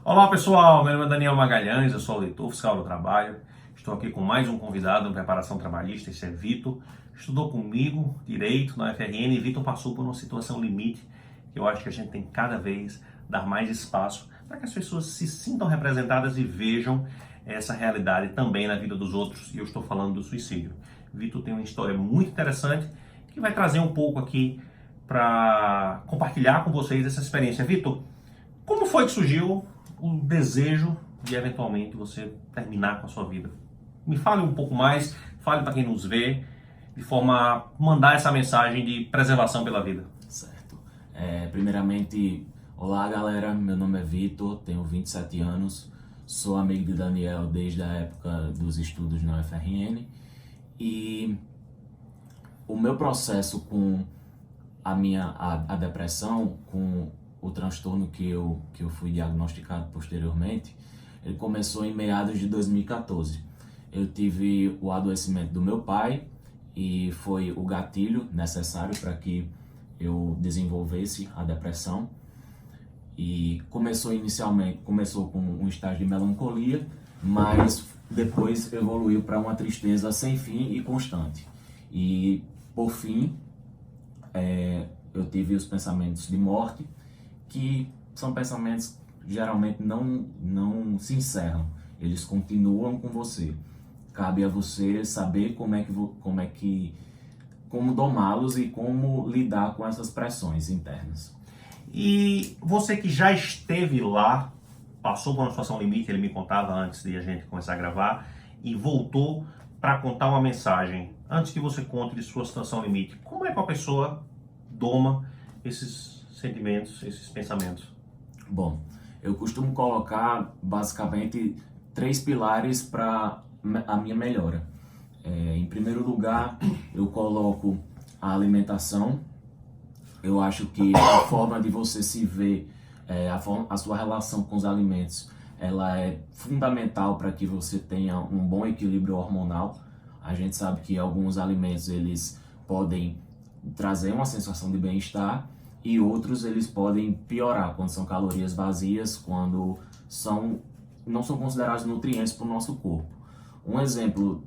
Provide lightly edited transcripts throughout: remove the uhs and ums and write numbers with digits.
Olá pessoal, meu nome é Daniel Magalhães, eu sou auditor fiscal do trabalho. Estou aqui com mais um convidado em preparação trabalhista, esse é Vitor. Estudou comigo Direito na UFRN e Vitor passou por uma situação limite que eu acho que a gente tem que cada vez dar mais espaço para que as pessoas se sintam representadas e vejam essa realidade também na vida dos outros, e eu estou falando do suicídio. Vitor tem uma história muito interessante que vai trazer um pouco aqui para compartilhar com vocês essa experiência. Vitor, como foi que surgiu o desejo de eventualmente você terminar com a sua vida? Me fale um pouco mais, fale para quem nos vê, de forma a mandar essa mensagem de preservação pela vida. Certo. Primeiramente, olá galera, meu nome é Vitor, tenho 27 anos, sou amigo de Daniel desde a época dos estudos na UFRN e o meu processo com a depressão, com o transtorno que eu fui diagnosticado posteriormente, ele começou em meados de 2014. Eu tive o adoecimento do meu pai e foi o gatilho necessário para que eu desenvolvesse a depressão. E começou com um estágio de melancolia, mas depois evoluiu para uma tristeza sem fim e constante. E por fim, eu tive os pensamentos de morte, que são pensamentos que geralmente não se encerram, eles continuam com você. Cabe a você saber como domá-los e como lidar com essas pressões internas. E você que já esteve lá, passou por uma situação limite, ele me contava antes de a gente começar a gravar, e voltou para contar uma mensagem. Antes que você conte de sua situação limite, como é que a pessoa doma esses sentimentos, esses pensamentos? Bom, eu costumo colocar basicamente 3 pilares para a minha melhora. Em primeiro lugar, eu coloco a alimentação. Eu acho que a forma de você se ver, a sua relação com os alimentos, ela é fundamental para que você tenha um bom equilíbrio hormonal. A gente sabe que alguns alimentos eles podem trazer uma sensação de bem-estar e outros eles podem piorar quando são calorias vazias, quando não são considerados nutrientes para o nosso corpo. Um exemplo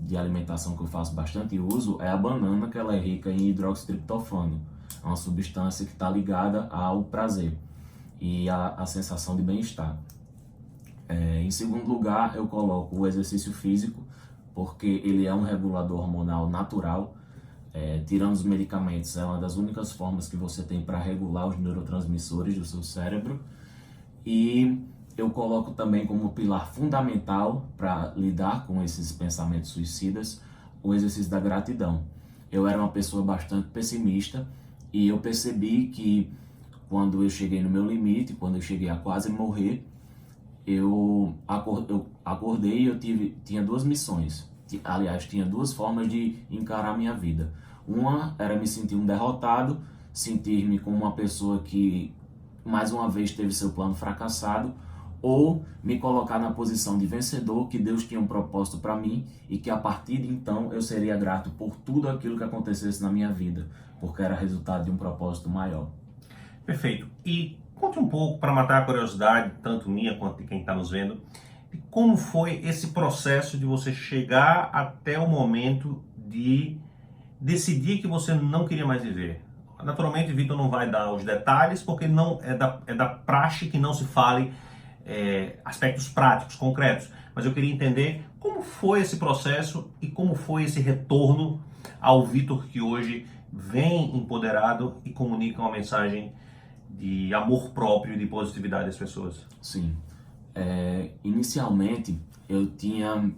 de alimentação que eu faço bastante uso é a banana, que ela é rica em hidroxitriptofano, é uma substância que está ligada ao prazer e à sensação de bem-estar. Em segundo lugar, eu coloco o exercício físico, porque ele é um regulador hormonal natural. Tirando os medicamentos, é uma das únicas formas que você tem para regular os neurotransmissores do seu cérebro. E eu coloco também como pilar fundamental para lidar com esses pensamentos suicidas o exercício da gratidão. Eu era uma pessoa bastante pessimista e eu percebi que quando eu cheguei no meu limite, quando eu cheguei a quase morrer, eu acordei e tinha 2 missões. Aliás, tinha 2 formas de encarar a minha vida. Uma era me sentir um derrotado, sentir-me como uma pessoa que mais uma vez teve seu plano fracassado, ou me colocar na posição de vencedor, que Deus tinha um propósito para mim e que a partir de então eu seria grato por tudo aquilo que acontecesse na minha vida, porque era resultado de um propósito maior. Perfeito. E conte um pouco, para matar a curiosidade, tanto minha quanto de quem está nos vendo, de como foi esse processo de você chegar até o momento de decidir que você não queria mais viver. Naturalmente, Vitor não vai dar os detalhes, porque não é da praxe que não se fale aspectos práticos, concretos. Mas eu queria entender como foi esse processo e como foi esse retorno ao Vitor que hoje vem empoderado e comunica uma mensagem de amor próprio e de positividade às pessoas. Sim. Inicialmente, eu tinha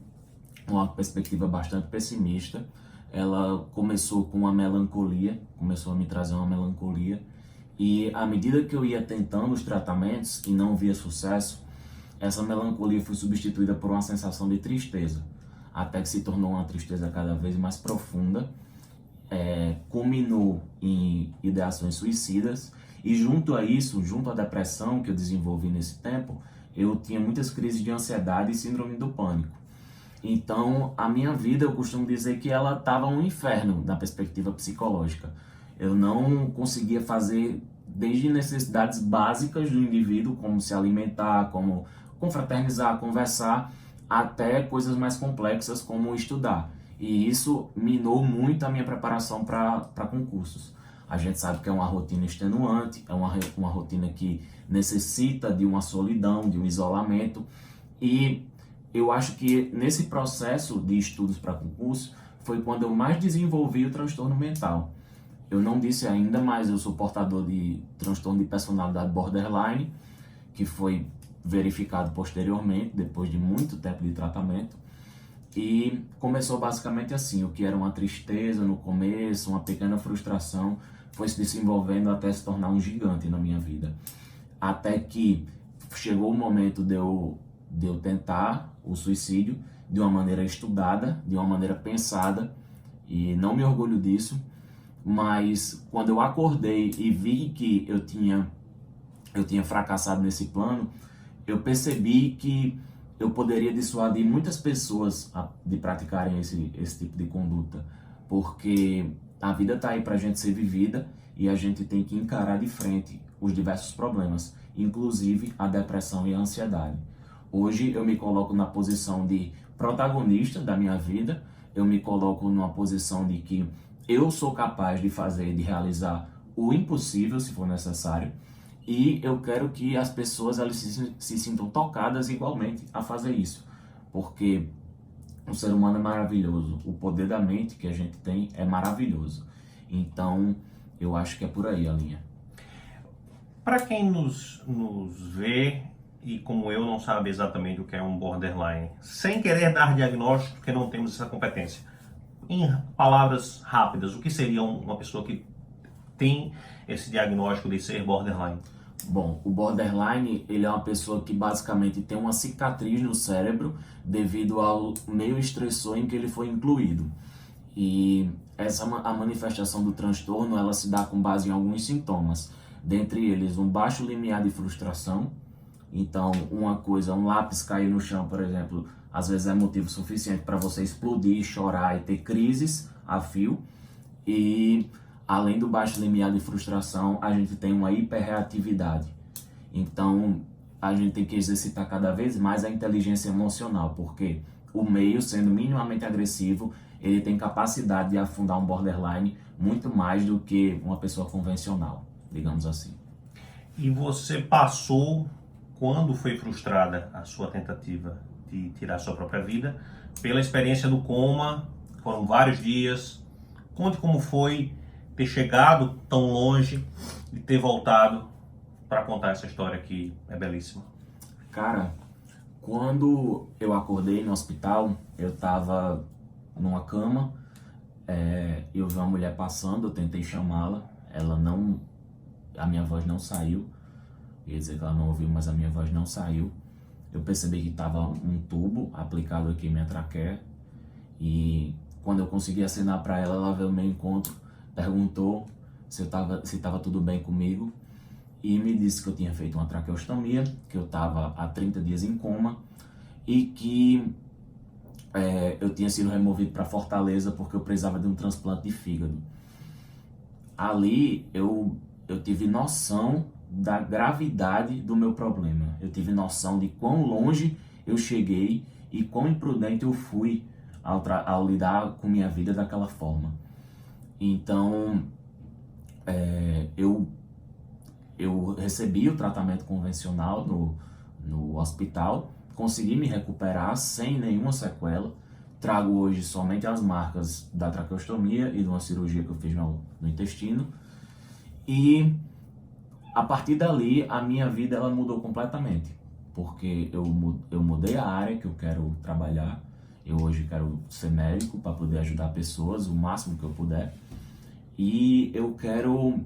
uma perspectiva bastante pessimista. Ela começou com uma melancolia, começou a me trazer uma melancolia. E à medida que eu ia tentando os tratamentos e não via sucesso, essa melancolia foi substituída por uma sensação de tristeza, até que se tornou uma tristeza cada vez mais profunda, culminou em ideações suicidas, e junto a isso, junto à depressão que eu desenvolvi nesse tempo, eu tinha muitas crises de ansiedade e síndrome do pânico. Então, a minha vida, eu costumo dizer que ela estava um inferno na perspectiva psicológica. Eu não conseguia fazer desde necessidades básicas do indivíduo, como se alimentar, como confraternizar, conversar, até coisas mais complexas como estudar. E isso minou muito a minha preparação para concursos. A gente sabe que é uma rotina extenuante, é uma rotina que necessita de uma solidão, de um isolamento. E eu acho que nesse processo de estudos para concurso foi quando eu mais desenvolvi o transtorno mental. Eu não disse ainda, mas eu sou portador de transtorno de personalidade borderline, que foi verificado posteriormente, depois de muito tempo de tratamento. E começou basicamente assim, o que era uma tristeza no começo, uma pequena frustração, foi se desenvolvendo até se tornar um gigante na minha vida. Até que chegou o momento de eu tentar o suicídio de uma maneira estudada, de uma maneira pensada, e não me orgulho disso, mas quando eu acordei e vi que eu tinha fracassado nesse plano, eu percebi que eu poderia dissuadir muitas pessoas de praticarem esse tipo de conduta, porque a vida está aí para a gente ser vivida e a gente tem que encarar de frente os diversos problemas, inclusive a depressão e a ansiedade. Hoje eu me coloco na posição de protagonista da minha vida, eu me coloco numa posição de que eu sou capaz de fazer, de realizar o impossível, se for necessário, e eu quero que as pessoas elas se sintam tocadas igualmente a fazer isso, porque o ser humano é maravilhoso, o poder da mente que a gente tem é maravilhoso. Então, eu acho que é por aí a linha. Para quem nos vê e como eu não sabe exatamente o que é um borderline, sem querer dar diagnóstico, porque não temos essa competência, em palavras rápidas, o que seria uma pessoa que tem esse diagnóstico de ser borderline? Bom, o borderline, ele é uma pessoa que basicamente tem uma cicatriz no cérebro devido ao meio estressor em que ele foi incluído. E a manifestação do transtorno, ela se dá com base em alguns sintomas. Dentre eles, um baixo limiar de frustração. Então, um lápis cair no chão, por exemplo, às vezes é motivo suficiente para você explodir, chorar e ter crises a fio. E além do baixo limiar de frustração, a gente tem uma hiperreatividade. Então, a gente tem que exercitar cada vez mais a inteligência emocional, porque o meio, sendo minimamente agressivo, ele tem capacidade de afundar um borderline muito mais do que uma pessoa convencional, digamos assim. E você passou, quando foi frustrada a sua tentativa de tirar sua própria vida, pela experiência do coma, foram vários dias. Conte como foi ter chegado tão longe e ter voltado para contar essa história que é belíssima. Cara, quando eu acordei no hospital, eu estava numa cama, eu vi uma mulher passando, eu tentei chamá-la, a minha voz não saiu, ia dizer que ela não ouviu, mas a minha voz não saiu. Eu percebi que estava um tubo aplicado aqui em minha traqueia, e quando eu consegui acenar para ela, ela veio ao meu encontro, perguntou se estava tudo bem comigo e me disse que eu tinha feito uma traqueostomia, que eu estava há 30 dias em coma e que eu tinha sido removido para Fortaleza porque eu precisava de um transplante de fígado. Ali eu tive noção da gravidade do meu problema, eu tive noção de quão longe eu cheguei e quão imprudente eu fui ao lidar com minha vida daquela forma. Então, eu recebi o tratamento convencional no hospital, consegui me recuperar sem nenhuma sequela. Trago hoje somente as marcas da traqueostomia e de uma cirurgia que eu fiz no intestino. E a partir dali, a minha vida ela mudou completamente, porque eu mudei a área que eu quero trabalhar. Eu hoje quero ser médico para poder ajudar pessoas o máximo que eu puder. E eu quero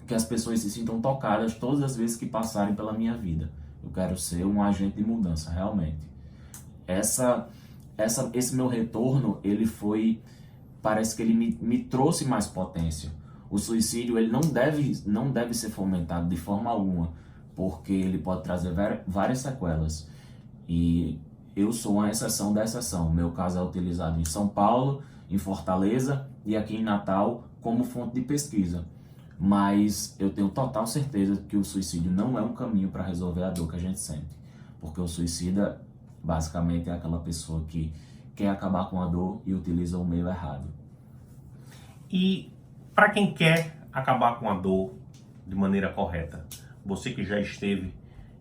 que as pessoas se sintam tocadas todas as vezes que passarem pela minha vida. Eu quero ser um agente de mudança, realmente. Esse meu retorno, parece que ele me trouxe mais potência. O suicídio, ele não deve ser fomentado de forma alguma, porque ele pode trazer várias sequelas. E eu sou uma exceção da exceção. Meu caso é utilizado em São Paulo, em Fortaleza e aqui em Natal como fonte de pesquisa. Mas eu tenho total certeza que o suicídio não é um caminho para resolver a dor que a gente sente. Porque o suicida, basicamente, é aquela pessoa que quer acabar com a dor e utiliza o meio errado. E para quem quer acabar com a dor de maneira correta, você que já esteve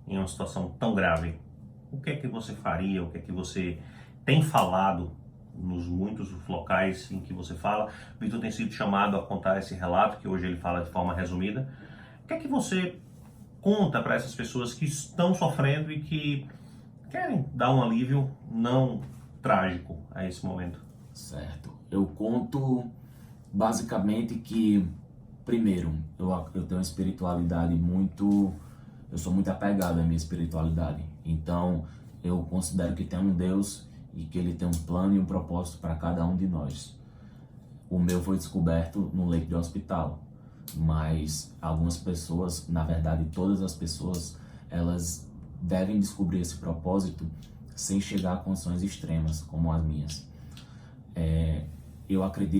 em uma situação tão grave, o que é que você faria? O que é que você tem falado nos muitos locais em que você fala? Vitor tem sido chamado a contar esse relato, que hoje ele fala de forma resumida. O que é que você conta para essas pessoas que estão sofrendo e que querem dar um alívio não trágico a esse momento? Certo. Eu conto basicamente que, primeiro, eu tenho uma espiritualidade muito... Eu sou muito apegado à minha espiritualidade. Então, eu considero que tem um Deus e que Ele tem um plano e um propósito para cada um de nós. O meu foi descoberto no leito de hospital. Mas algumas pessoas, na verdade todas as pessoas, elas devem descobrir esse propósito sem chegar a condições extremas como as minhas.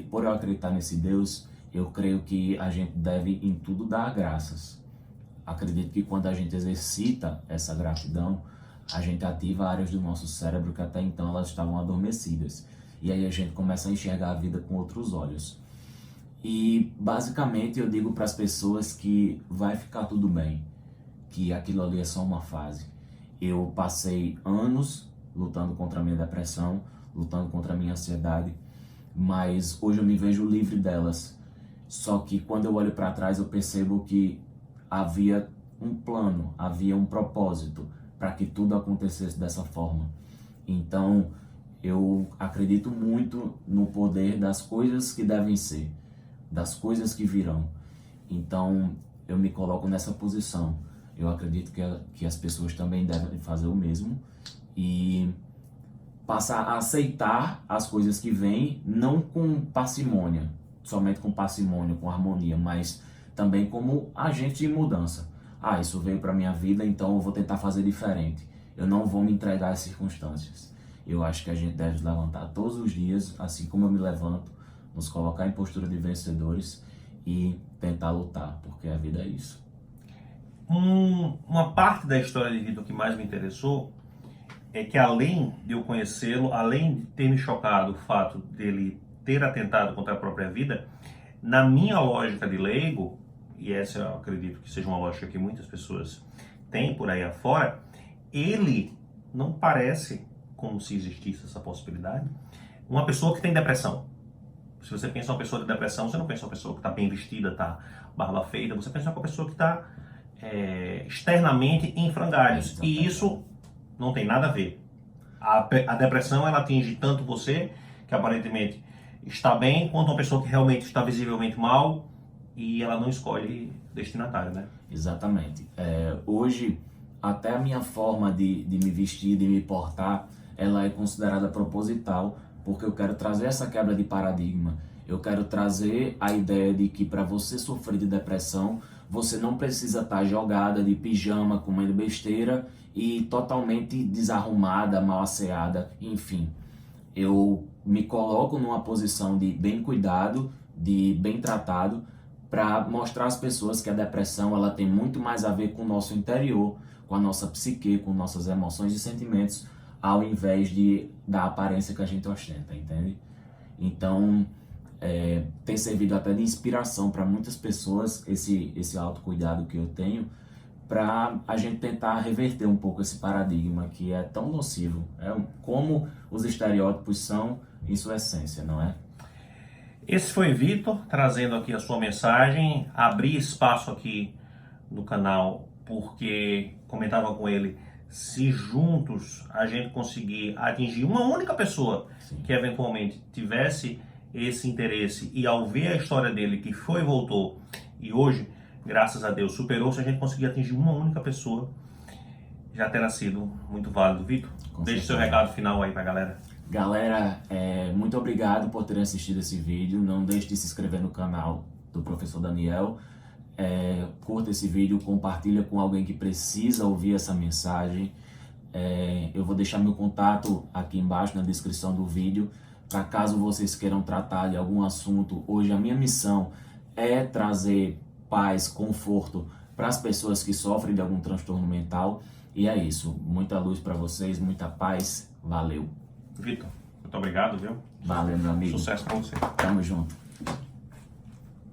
Por eu acreditar nesse Deus, eu creio que a gente deve em tudo dar graças. Acredito que quando a gente exercita essa gratidão, a gente ativa áreas do nosso cérebro que até então elas estavam adormecidas. E aí a gente começa a enxergar a vida com outros olhos. E basicamente eu digo para as pessoas que vai ficar tudo bem, que aquilo ali é só uma fase. Eu passei anos lutando contra a minha depressão, lutando contra a minha ansiedade, mas hoje eu me vejo livre delas. Só que quando eu olho para trás eu percebo que havia um plano, havia um propósito para que tudo acontecesse dessa forma. Então eu acredito muito no poder das coisas que devem ser, das coisas que virão. Então eu me coloco nessa posição. Eu acredito que as pessoas também devem fazer o mesmo e passar a aceitar as coisas que vêm, não com parcimônia, somente com parcimônia, com harmonia, mas também como agente de mudança. Isso veio para minha vida, então eu vou tentar fazer diferente. Eu não vou me entregar às circunstâncias. Eu acho que a gente deve levantar todos os dias, assim como eu me levanto, nos colocar em postura de vencedores e tentar lutar, porque a vida é isso. Uma parte da história de Vitor que mais me interessou é que, além de eu conhecê-lo, além de ter me chocado o fato dele ter atentado contra a própria vida, na minha lógica de leigo, e essa eu acredito que seja uma lógica que muitas pessoas têm por aí afora, ele não parece, como se existisse essa possibilidade, uma pessoa que tem depressão. Se você pensa uma pessoa de depressão, você não pensa uma pessoa que está bem vestida, está barba feita, você pensa uma pessoa que está externamente em frangalhos. E isso não tem nada a ver. A depressão, ela atinge tanto você, que aparentemente está bem, quanto uma pessoa que realmente está visivelmente mal e ela não escolhe destinatário, né? Exatamente. Hoje, até a minha forma de me vestir, de me portar, ela é considerada proposital, porque eu quero trazer essa quebra de paradigma. Eu quero trazer a ideia de que para você sofrer de depressão, você não precisa estar jogada de pijama, comendo besteira e totalmente desarrumada, mal asseada, enfim. Eu me coloco numa posição de bem cuidado, de bem tratado, para mostrar às pessoas que a depressão ela tem muito mais a ver com o nosso interior, com a nossa psique, com nossas emoções e sentimentos, ao invés da aparência que a gente ostenta, entende? Então, tem servido até de inspiração para muitas pessoas esse autocuidado que eu tenho, para a gente tentar reverter um pouco esse paradigma que é tão nocivo, como os estereótipos são em sua essência, não é? Esse foi Vitor, trazendo aqui a sua mensagem. Abri espaço aqui no canal porque comentava com ele, se juntos a gente conseguir atingir uma única pessoa que eventualmente tivesse esse interesse e ao ver a história dele que foi e voltou e hoje, graças a Deus, superou, se a gente conseguir atingir uma única pessoa, já terá sido muito válido. Vitor, deixe seu recado final aí pra galera. Galera, muito obrigado por terem assistido esse vídeo. Não deixe de se inscrever no canal do Professor Daniel. Curta esse vídeo, compartilha com alguém que precisa ouvir essa mensagem. Eu vou deixar meu contato aqui embaixo na descrição do vídeo, para caso vocês queiram tratar de algum assunto. Hoje a minha missão é trazer paz, conforto para as pessoas que sofrem de algum transtorno mental. E é isso. Muita luz para vocês, muita paz. Valeu. Vitor, muito obrigado, viu? Valeu, meu amigo. Sucesso para você. Tamo junto.